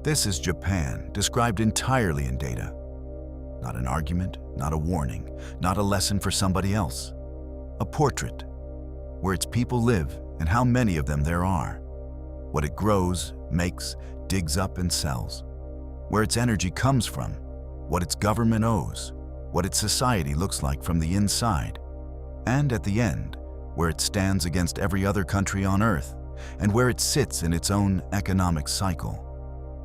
This is Japan, described entirely in data. Not an argument, not a warning, not a lesson for somebody else. A portrait, where its people live and how many of them there are. What it grows, makes, digs up and sells. Where its energy comes from, what its government owes, what its society looks like from the inside. And at the end, where it stands against every other country on Earth, and where it sits in its own economic cycle.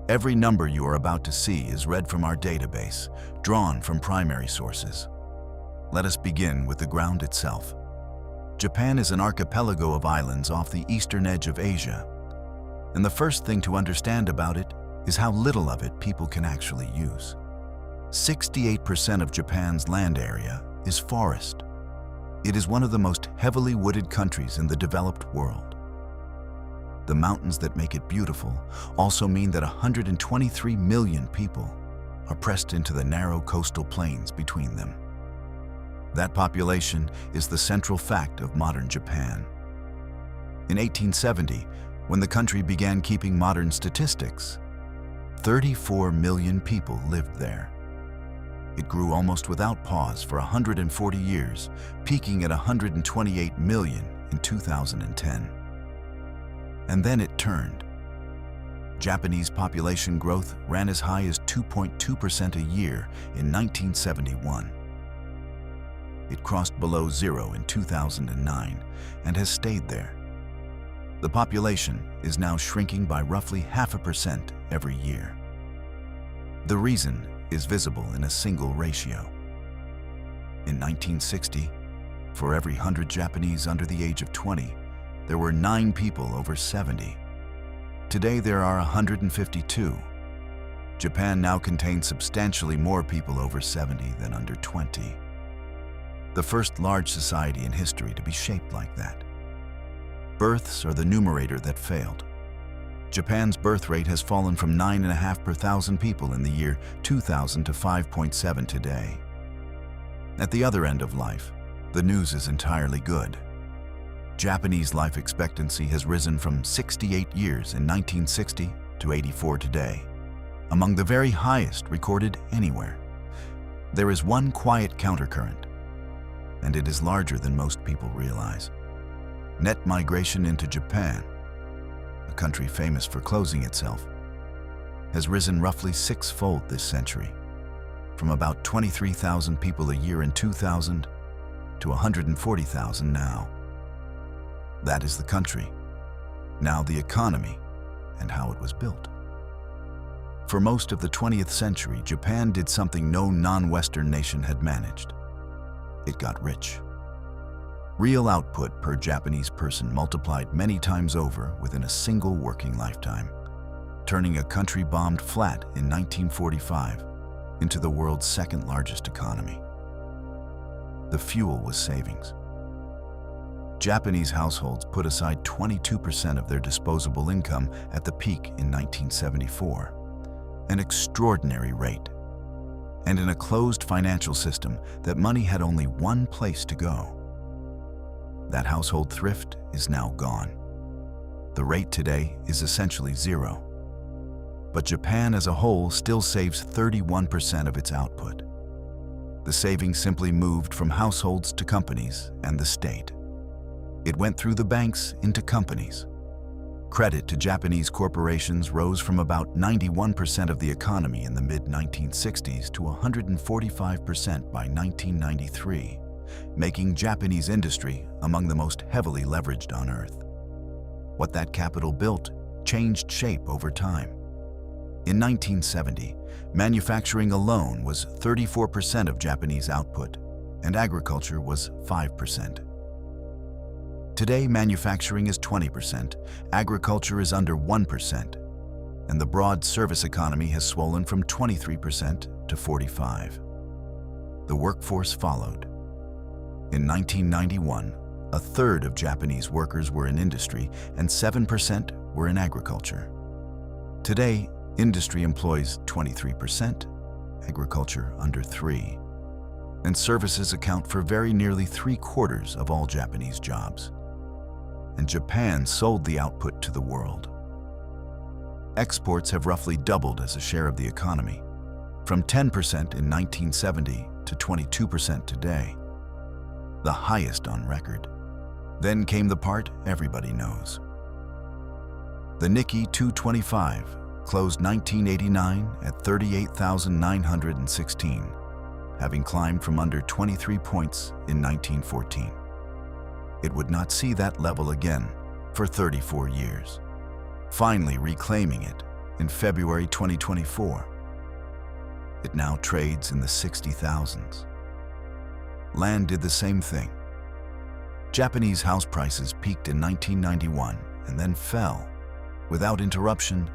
Every number you are about to see is read from our database, drawn from primary sources. Let us begin with the ground itself. Japan is an archipelago of islands off the eastern edge of Asia. And the first thing to understand about it is how little of it people can actually use. 68% of Japan's land area is forest. It is one of the most heavily wooded countries in the developed world. The mountains that make it beautiful also mean that 123 million people are pressed into the narrow coastal plains between them. That population is the central fact of modern Japan. In 1870, when the country began keeping modern statistics, 34 million people lived there. It grew almost without pause for 140 years, peaking at 128 million in 2010. And then it turned. Japanese population growth ran as high as 2.2% a year in 1971. It crossed below zero in 2009 and has stayed there. The population is now shrinking by roughly 0.5% every year. The reason is visible in a single ratio. In 1960, for every 100 Japanese under the age of 20, there were 9 people over 70. Today there are 152. Japan now contains substantially more people over 70 than under 20. The first large society in history to be shaped like that. Births are the numerator that failed. Japan's birth rate has fallen from 9.5 per thousand people in the year 2000 to 5.7 today. At the other end of life, the news is entirely good. Japanese life expectancy has risen from 68 years in 1960 to 84 today, among the very highest recorded anywhere. There is one quiet countercurrent, and it is larger than most people realize. Net migration into Japan, a country famous for closing itself, has risen roughly 6-fold this century, from about 23,000 people a year in 2000 to 140,000 now. That is the country, now the economy, and how it was built. For most of the 20th century, Japan did something no non-Western nation had managed. It got rich. Real output per Japanese person multiplied many times over within a single working lifetime, turning a country bombed flat in 1945 into the world's second largest economy. The fuel was savings. Japanese households put aside 22% of their disposable income at the peak in 1974, an extraordinary rate. And in a closed financial system, that money had only one place to go. That household thrift is now gone. The rate today is essentially zero. But Japan as a whole still saves 31% of its output. The savings simply moved from households to companies and the state. It went through the banks into companies. Credit to Japanese corporations rose from about 91% of the economy in the mid-1960s to 145% by 1993, making Japanese industry among the most heavily leveraged on Earth. What that capital built changed shape over time. In 1970, manufacturing alone was 34% of Japanese output, and agriculture was 5%. Today, manufacturing is 20%, agriculture is under 1%, and the broad service economy has swollen from 23% to 45%. The workforce followed. In 1991, a third of Japanese workers were in industry and 7% were in agriculture. Today, industry employs 23%, agriculture under 3%, and services account for very nearly 3/4 of all Japanese jobs. And Japan sold the output to the world. exports have roughly doubled as a share of the economy, from 10% in 1970 to 22% today, the highest on record. Then came the part everybody knows. The Nikkei 225 closed 1989 at 38,916, having climbed from under 23 points in 1914. It would not see that level again for 34 years, finally reclaiming it in February 2024. It now trades in the 60,000s. Land did the same thing. Japanese house prices peaked in 1991 and then fell, without interruption,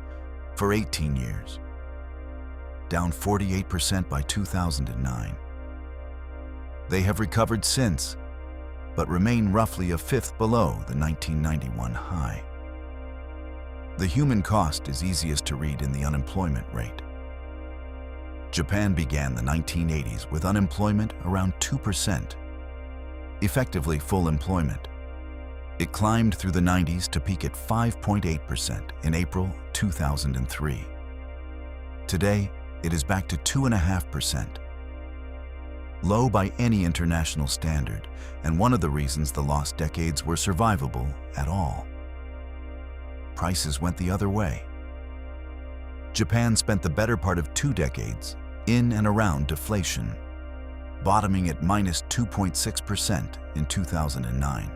for 18 years, down 48% by 2009. They have recovered since, but remain roughly a fifth below the 1991 high. The human cost is easiest to read in the unemployment rate. Japan began the 1980s with unemployment around 2%, effectively full employment. It climbed through the 90s to peak at 5.8% in April 2003. Today, it is back to 2.5%. Low by any international standard, and one of the reasons the lost decades were survivable at all. Prices went the other way. Japan spent the better part of 2 decades in and around deflation, bottoming at minus 2.6% in 2009.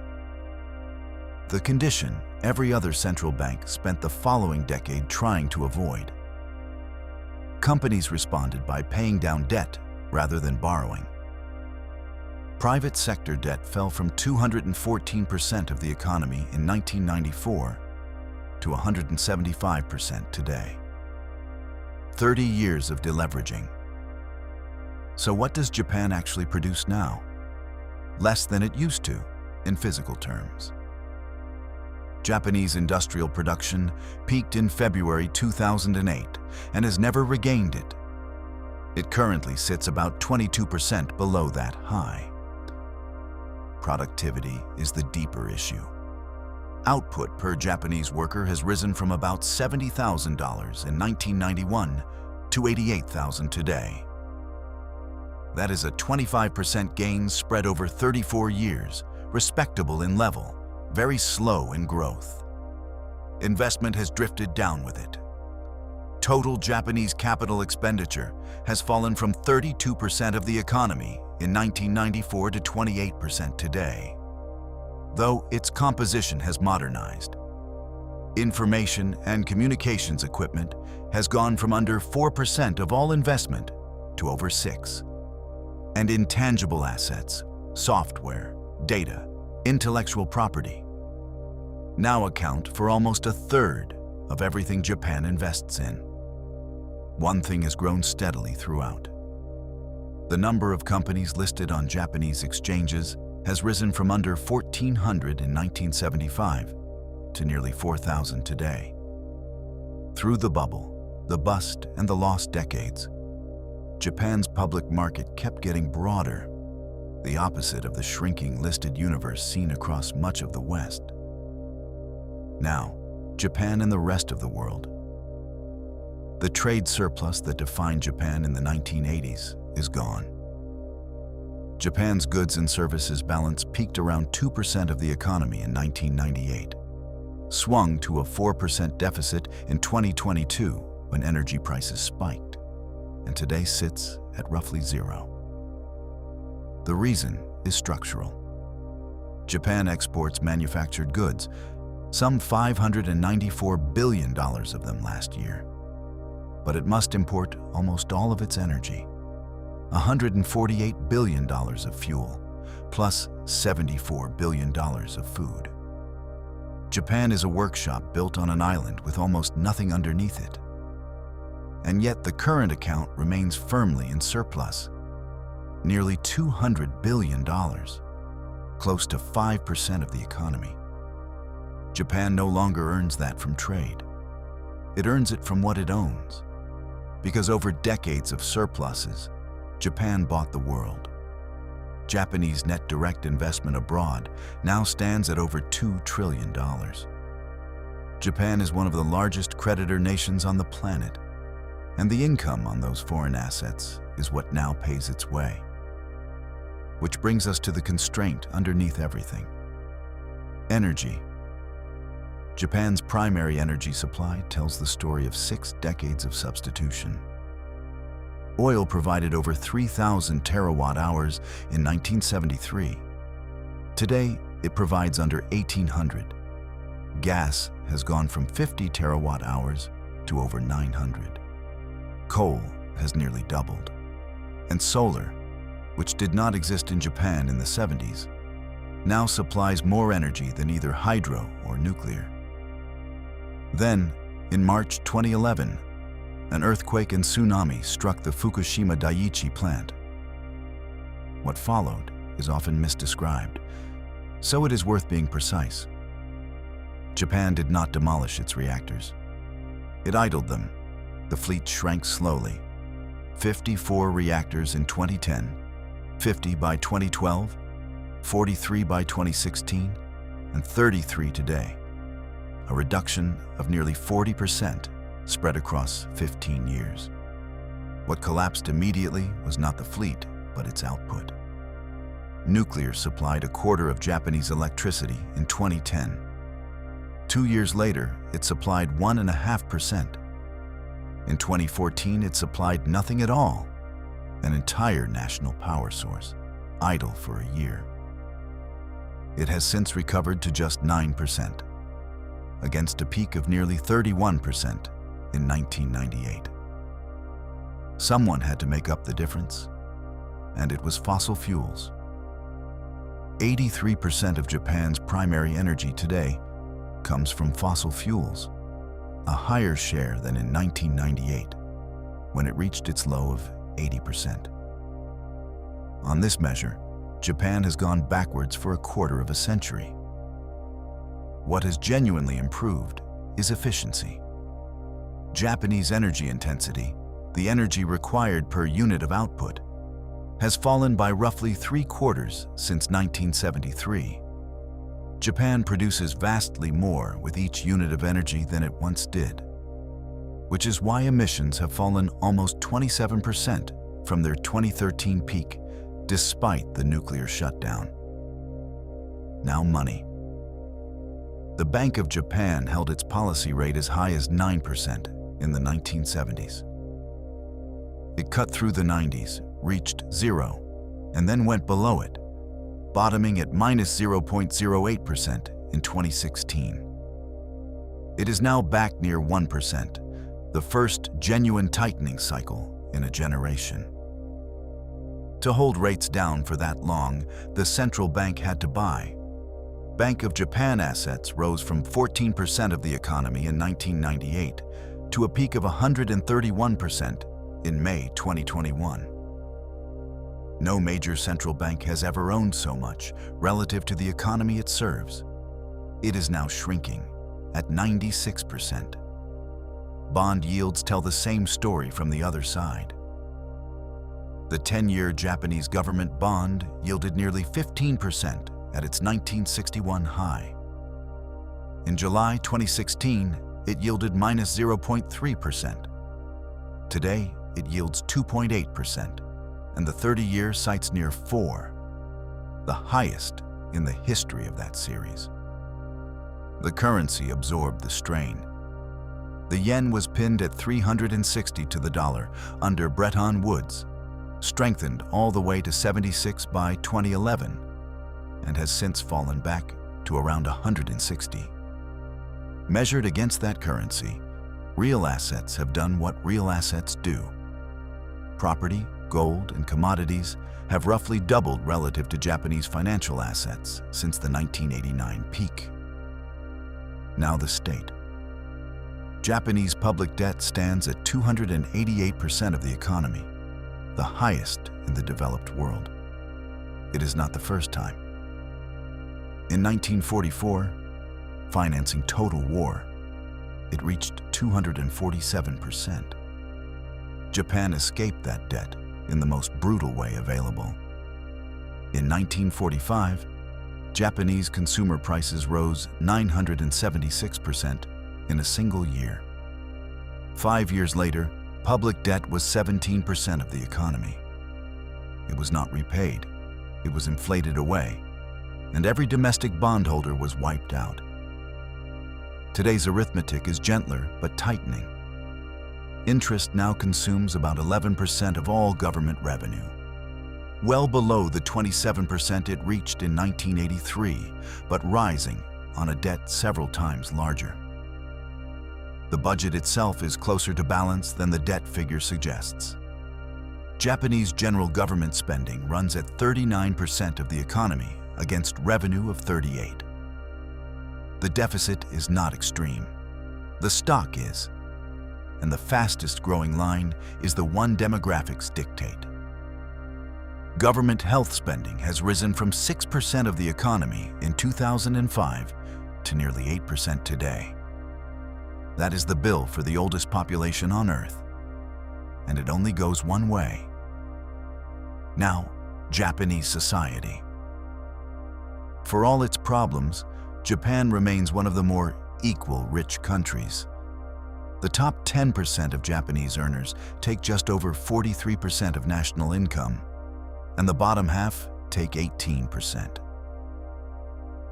The condition every other central bank spent the following decade trying to avoid. Companies responded by paying down debt rather than borrowing. Private sector debt fell from 214% of the economy in 1994 to 175% today. 30 years of deleveraging. So what does Japan actually produce now? Less than it used to, in physical terms. Japanese industrial production peaked in February 2008 and has never regained it. It currently sits about 22% below that high. Productivity is the deeper issue. Output per Japanese worker has risen from about $70,000 in 1991 to $88,000 today. That is a 25% gain spread over 34 years, respectable in level, very slow in growth. Investment has drifted down with it. Total Japanese capital expenditure has fallen from 32% of the economy in 1994 to 28% today, though its composition has modernized. Information and communications equipment has gone from under 4% of all investment to over 6%. And intangible assets, software, data, intellectual property, now account for almost a third of everything Japan invests in. One thing has grown steadily throughout. The number of companies listed on Japanese exchanges has risen from under 1,400 in 1975 to nearly 4,000 today. Through the bubble, the bust, and the lost decades, Japan's public market kept getting broader, the opposite of the shrinking listed universe seen across much of the West. Now, Japan and the rest of the world. The trade surplus that defined Japan in the 1980s is gone. Japan's goods and services balance peaked around 2% of the economy in 1998, swung to a 4% deficit in 2022 when energy prices spiked, and today sits at roughly 0. The reason is structural. Japan exports manufactured goods, some $594 billion of them last year. But it must import almost all of its energy, $148 billion of fuel, plus $74 billion of food. Japan is a workshop built on an island with almost nothing underneath it. And yet the current account remains firmly in surplus, nearly $200 billion, close to 5% of the economy. Japan no longer earns that from trade. It earns it from what it owns, because over decades of surpluses, Japan bought the world. Japanese net direct investment abroad now stands at over $2 trillion. Japan is one of the largest creditor nations on the planet, and the income on those foreign assets is what now pays its way. Which brings us to the constraint underneath everything: energy. Japan's primary energy supply tells the story of 6 decades of substitution. Oil provided over 3,000 terawatt-hours in 1973. Today, it provides under 1,800. Gas has gone from 50 terawatt-hours to over 900. Coal has nearly doubled. And solar, which did not exist in Japan in the 70s, now supplies more energy than either hydro or nuclear. Then, in March 2011, an earthquake and tsunami struck the Fukushima Daiichi plant. What followed is often misdescribed, so it is worth being precise. Japan did not demolish its reactors. It idled them. The fleet shrank slowly. 54 reactors in 2010, 50 by 2012, 43 by 2016, and 33 today. A reduction of nearly 40% spread across 15 years. What collapsed immediately was not the fleet, but its output. Nuclear supplied a quarter of Japanese electricity in 2010. 2 years later, it supplied 1.5%. In 2014, it supplied nothing at all, an entire national power source, idle for a year. It has since recovered to just 9%, against a peak of nearly 31% in 1998. Someone had to make up the difference, and it was fossil fuels. 83% of Japan's primary energy today comes from fossil fuels, a higher share than in 1998, when it reached its low of 80%. On this measure, Japan has gone backwards for a quarter of a century. What has genuinely improved is efficiency. Japanese energy intensity, the energy required per unit of output, has fallen by roughly 3/4 since 1973. Japan produces vastly more with each unit of energy than it once did, which is why emissions have fallen almost 27% from their 2013 peak, despite the nuclear shutdown. Now money. The Bank of Japan held its policy rate as high as 9% in the 1970s. It cut through the 90s, reached 0, and then went below it, bottoming at -0.08% in 2016. It is now back near 1%, the first genuine tightening cycle in a generation. To hold rates down for that long, the central bank had to buy. Bank of Japan assets rose from 14% of the economy in 1998 to a peak of 131% in May 2021. No major central bank has ever owned so much relative to the economy it serves. It is now shrinking at 96%. Bond yields tell the same story from the other side. The 10-year Japanese government bond yielded nearly 15% at its 1961 high. In July 2016, it yielded -0.3%. Today, it yields 2.8%, and the 30-year cites near 4, the highest in the history of that series. The currency absorbed the strain. The yen was pinned at 360 to the dollar under Bretton Woods, strengthened all the way to 76 by 2011, and has since fallen back to around 160. Measured against that currency, real assets have done what real assets do. Property, gold, and commodities have roughly doubled relative to Japanese financial assets since the 1989 peak. Now the state. Japanese public debt stands at 288% of the economy, the highest in the developed world. It is not the first time. In 1944, financing total war, it reached 247%. Japan escaped that debt in the most brutal way available. In 1945, Japanese consumer prices rose 976% in a single year. 5 years later, public debt was 17% of the economy. It was not repaid, it was inflated away, and every domestic bondholder was wiped out. Today's arithmetic is gentler but tightening. Interest now consumes about 11% of all government revenue, well below the 27% it reached in 1983, but rising on a debt several times larger. The budget itself is closer to balance than the debt figure suggests. Japanese general government spending runs at 39% of the economy against revenue of 38%. The deficit is not extreme. The stock is. And the fastest growing line is the one demographics dictate. Government health spending has risen from 6% of the economy in 2005 to nearly 8% today. That is the bill for the oldest population on Earth. And it only goes one way. Now, Japanese society. For all its problems, Japan remains one of the more equal rich countries. The top 10% of Japanese earners take just over 43% of national income, and the bottom half take 18%.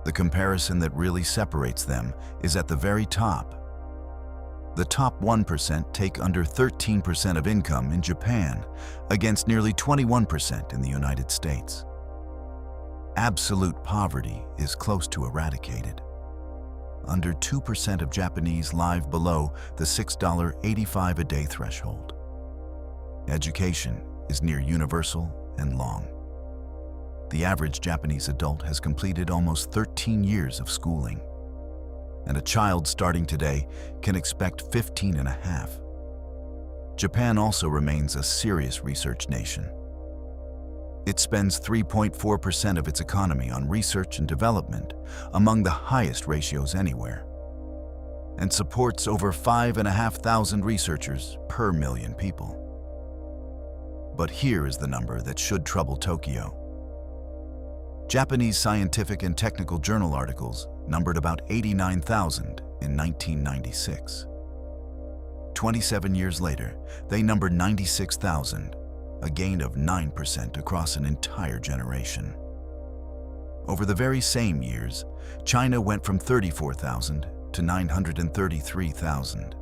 The comparison that really separates them is at the very top. The top 1% take under 13% of income in Japan, against nearly 21% in the United States. Absolute poverty is close to eradicated. Under 2% of Japanese live below the $6.85 a day threshold. Education is near universal and long. The average Japanese adult has completed almost 13 years of schooling, and a child starting today can expect 15 and a half. Japan also remains a serious research nation. It spends 3.4% of its economy on research and development, among the highest ratios anywhere, and supports over 5,500 researchers per million people. But here is the number that should trouble Tokyo. Japanese scientific and technical journal articles numbered about 89,000 in 1996. 27 years later, they numbered 96,000, a gain of 9% across an entire generation. Over the very same years, China went from 34,000 to 933,000.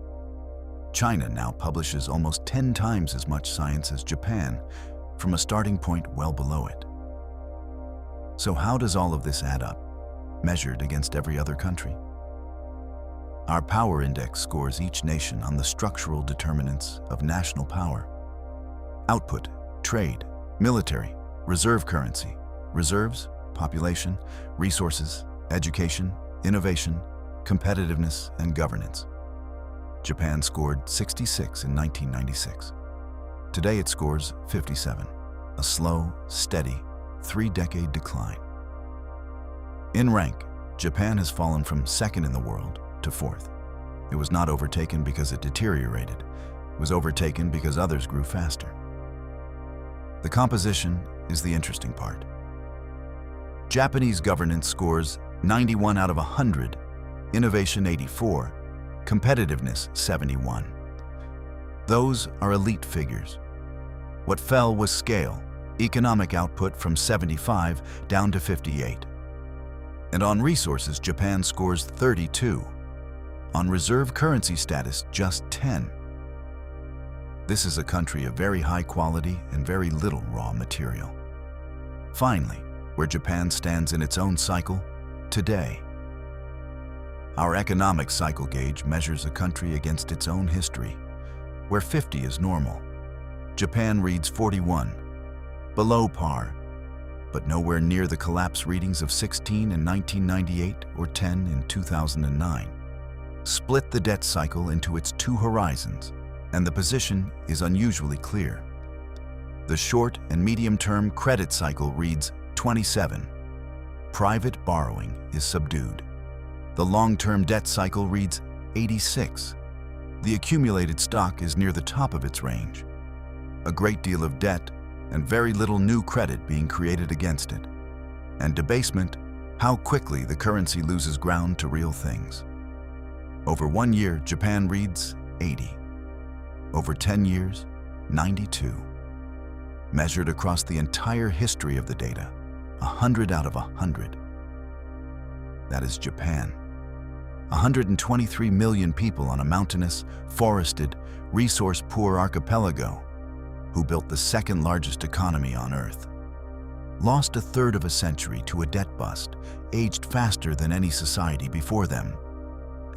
China now publishes almost 10 times as much science as Japan, from a starting point well below it. So how does all of this add up, measured against every other country? Our power index scores each nation on the structural determinants of national power. Output, trade, military, reserve currency, reserves, population, resources, education, innovation, competitiveness, and governance. Japan scored 66 in 1996. Today it scores 57, a slow, steady, 3-decade decline. In rank, Japan has fallen from second in the world to fourth. It was not overtaken because it deteriorated. It was overtaken because others grew faster. The composition is the interesting part. Japanese governance scores 91 out of 100, innovation 84, competitiveness 71. Those are elite figures. What fell was scale, economic output from 75 down to 58. And on resources, Japan scores 32. On reserve currency status, just 10. This is a country of very high quality and very little raw material. Finally, where Japan stands in its own cycle, today. Our economic cycle gauge measures a country against its own history, where 50 is normal. Japan reads 41, below par, but nowhere near the collapse readings of 16 in 1998 or 10 in 2009. Split the debt cycle into its two horizons, and the position is unusually clear. The short and medium-term credit cycle reads 27. Private borrowing is subdued. The long-term debt cycle reads 86. The accumulated stock is near the top of its range. A great deal of debt and very little new credit being created against it. And debasement, how quickly the currency loses ground to real things. Over 1 year, Japan reads 80. Over 10 years, 92. Measured across the entire history of the data, 100 out of 100. That is Japan. 123 million people on a mountainous, forested, resource-poor archipelago who built the second largest economy on Earth. Lost a third of a century to a debt bust, aged faster than any society before them,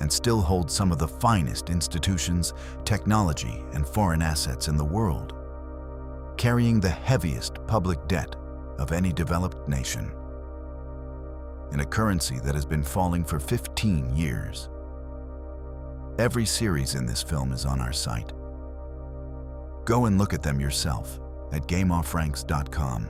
and still hold some of the finest institutions, technology, and foreign assets in the world, carrying the heaviest public debt of any developed nation, in a currency that has been falling for 15 years. Every series in this film is on our site. Go and look at them yourself at gameoffranks.com.